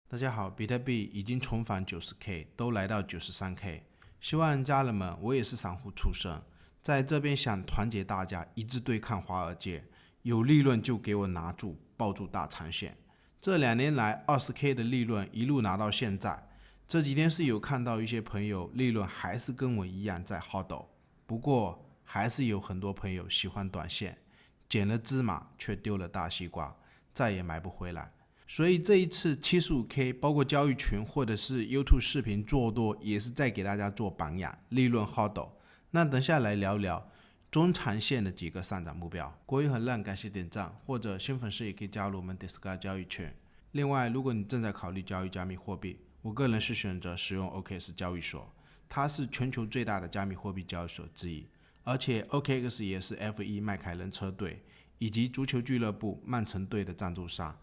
大家好，比特币已经重返 90K， 都来到 93K。希望家人们，我也是散户出身，在这边想团结大家，一致对抗华尔街，有利润就给我拿住，抱住大长线。这2年来 20K 的利润一路拿到现在，这几天是有看到一些朋友利润还是跟我一样在hodl，不过还是有很多朋友喜欢短线，捡了芝麻却丢了大西瓜，再也买不回来。所以这一次 75K 包括交易群或者是 YouTube 视频做多，也是在给大家做榜样，利润 hodl。那等下来聊聊中长线的几个上涨目标。国语很烂，感谢点赞，或者新粉丝也可以加入我们 Discord 交易群。另外，如果你正在考虑交易加密货币，我个人是选择使用 OKX 交易所，它是全球最大的加密货币交易所之一，而且 OKX 也是 F1 迈凯伦车队以及足球俱乐部曼城队的赞助商。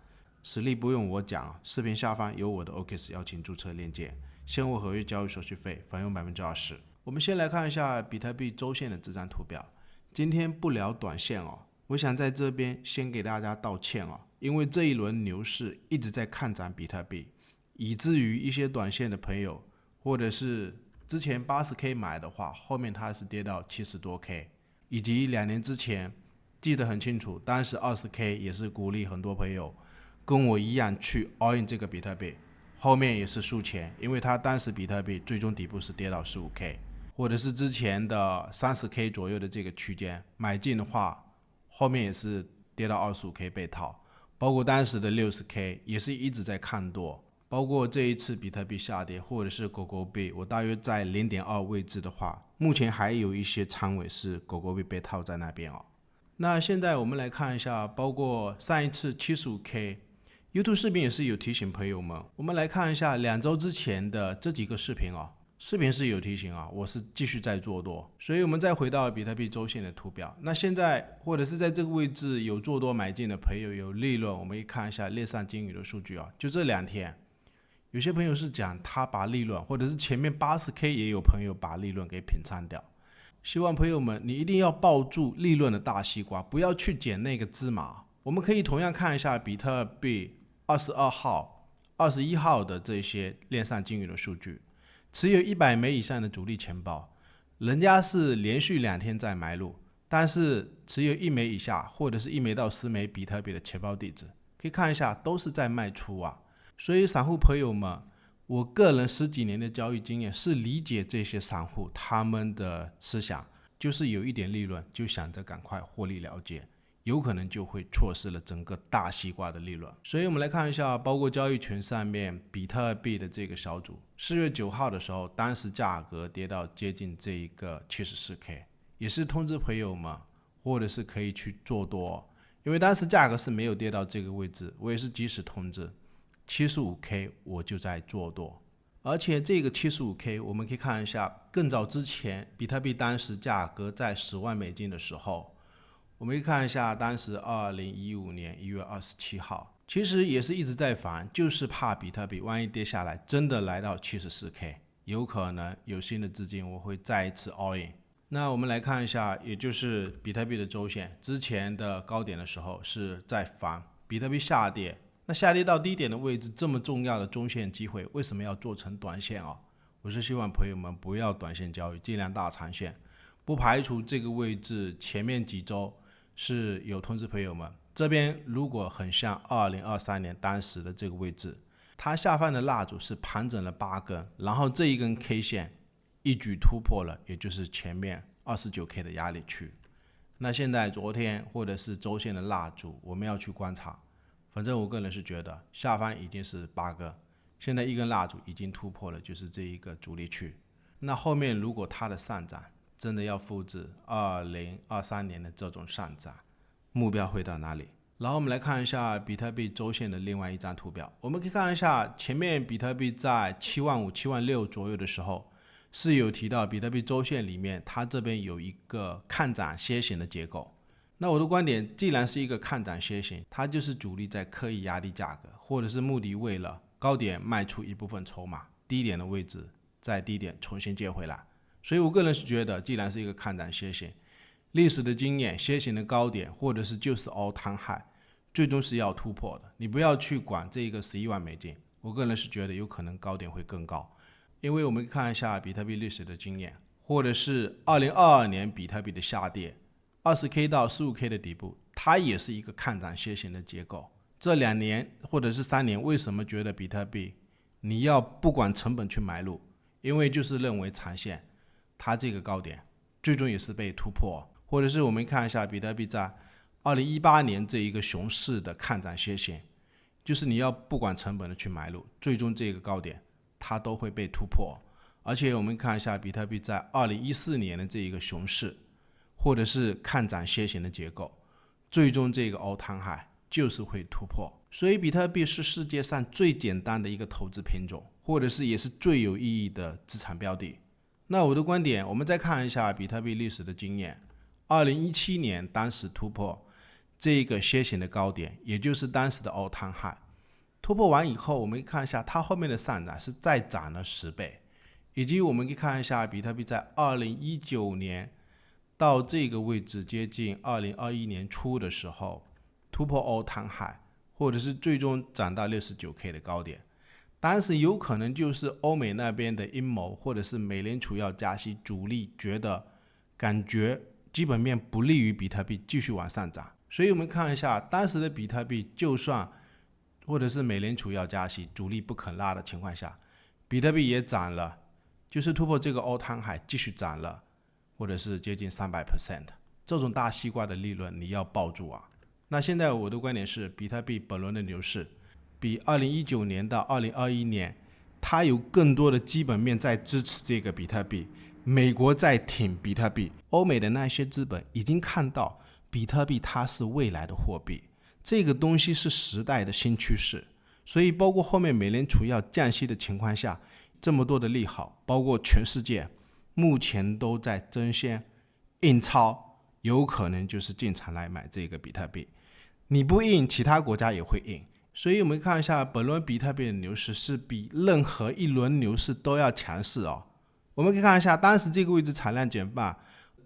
实力不用我讲，视频下方有我的 OKX 邀请注册链接，现货合约交易手续费返佣 20%。我们先来看一下比特币周线的这张图表。今天不聊短线我想在这边先给大家道歉因为这一轮牛市一直在看涨比特币，以至于一些短线的朋友，或者是之前 80K 买的话，后面它是跌到70多 K， 以及2年之前记得很清楚，当时 20K 也是鼓励很多朋友跟我一样去 all in 这个比特币，后面也是输钱，因为它当时比特币最终底部是跌到 15K， 或者是之前的 30K 左右的这个区间买进的话，后面也是跌到 25K 被套，包括当时的 60K 也是一直在看多，包括这一次比特币下跌或者是狗狗币，我大约在 0.2 位置的话，目前还有一些仓位是狗狗币被套在那边那现在我们来看一下，包括上一次 75K，YouTube 视频也是有提醒朋友们，我们来看一下2周之前的这几个视频视频是有提醒我是继续在做多，所以我们再回到比特币周线的图表，那现在或者是在这个位置有做多买进的朋友有利润，我们可以看一下链上金鱼的数据就这2天，有些朋友是讲他把利润，或者是前面 80K 也有朋友把利润给平仓掉。希望朋友们你一定要抱住利润的大西瓜，不要去捡那个芝麻。我们可以同样看一下比特币22号、21号的这些链上金鱼的数据，持有100枚以上的主力钱包，人家是连续2天在买入，但是持有1枚以下或者是1枚到10枚比特币的钱包地址，可以看一下都是在卖出所以散户朋友们，我个人10几年的交易经验是理解这些散户他们的思想，就是有一点利润就想着赶快获利了结，有可能就会错失了整个大西瓜的利润。所以我们来看一下，包括交易群上面比特币的这个小组，4月9号的时候，当时价格跌到接近这一个 74K， 也是通知朋友们或者是可以去做多，因为当时价格是没有跌到这个位置，我也是及时通知75K 我就在做多。而且这个 75K 我们可以看一下，更早之前比特币当时价格在10万美金的时候，我们可以看一下当时2015年1月27号，其实也是一直在防，就是怕比特币万一跌下来真的来到 74K， 有可能有新的资金我会再一次 all in。 那我们来看一下，也就是比特币的周线，之前的高点的时候是在防比特币下跌，那下跌到低点的位置，这么重要的中线机会，为什么要做成短线我是希望朋友们不要短线交易，尽量大长线。不排除这个位置前面几周是有通知朋友们，这边如果很像2023年当时的这个位置，它下方的蜡烛是盘整了8根，然后这一根 K 线一举突破了，也就是前面 29K 的压力区。那现在昨天或者是周线的蜡烛，我们要去观察。反正我个人是觉得下方已经是8个，现在一根蜡烛已经突破了，就是这一个阻力区。那后面如果它的上涨真的要复制2023年的这种上涨，目标会到哪里？然后我们来看一下比特币周线的另外一张图表，我们可以看一下前面比特币在75000、76000左右的时候，是有提到比特币周线里面它这边有一个看涨楔形的结构。那我的观点，既然是一个看涨楔形，它就是主力在刻意压低价格，或者是目的为了高点卖出一部分筹码，低点的位置在低点重新接回来。所以我个人是觉得，既然是一个看涨楔形，历史的经验，楔形的高点或者是就是 all time high， 最终是要突破的。你不要去管这个11万美金，我个人是觉得有可能高点会更高，因为我们看一下比特币历史的经验，或者是2022年比特币的下跌，20K 到15K 的底部，它也是一个看涨楔形的结构。这2年或者是3年，为什么觉得比特币你要不管成本去买入？因为就是认为长线它这个高点最终也是被突破，或者是我们看一下比特币在2018年这一个熊市的看涨楔形，就是你要不管成本的去买入，最终这个高点它都会被突破。而且我们看一下比特币在2014年的这一个熊市，或者是看涨楔形的结构，最终这个 all time high 就是会突破。所以比特币是世界上最简单的一个投资品种，或者是也是最有意义的资产标的。那我的观点，我们再看一下比特币历史的经验。2017年当时突破这个楔形的高点，也就是当时的 all time high， 突破完以后，我们看一下它后面的上涨是再涨了10倍，以及我们可以看一下比特币在2019年到这个位置，接近2021年初的时候突破 all time high， 或者是最终涨到 69K 的高点。当时有可能就是欧美那边的阴谋，或者是美联储要加息，主力感觉基本面不利于比特币继续往上涨。所以我们看一下当时的比特币，就算或者是美联储要加息，主力不肯拉的情况下，比特币也涨了，就是突破这个 all time high 继续涨了，或者是接近300%。这种大西瓜的利润你要抱住啊！那现在我的观点是，比特币本轮的牛市比2019年到2021年，它有更多的基本面在支持这个比特币，美国在挺比特币，欧美的那些资本已经看到比特币它是未来的货币，这个东西是时代的新趋势。所以包括后面美联储要降息的情况下，这么多的利好，包括全世界目前都在争先印钞，有可能就是进场来买这个比特币。你不印，其他国家也会印。所以我们看一下本轮比特币的牛市是比任何一轮牛市都要强势哦。我们可以看一下当时这个位置产量减半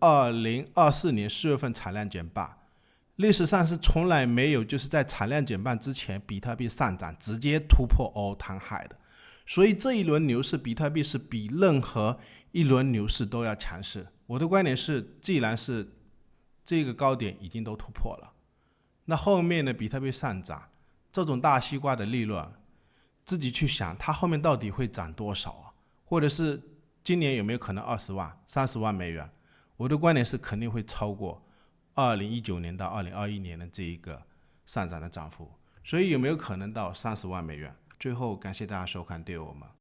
，2024年4月份产量减半，历史上是从来没有就是在产量减半之前比特币上涨直接突破 all time high 的。所以这一轮牛市比特币是比任何一轮牛市都要强势。我的观点是，既然是这个高点已经都突破了，那后面的比特币上涨，这种大西瓜的利润自己去想，它后面到底会涨多少啊？或者是今年有没有可能20万、30万美元？我的观点是肯定会超过2019年到2021年的这一个上涨的涨幅，所以有没有可能到30万美元？最后感谢大家收看，对我们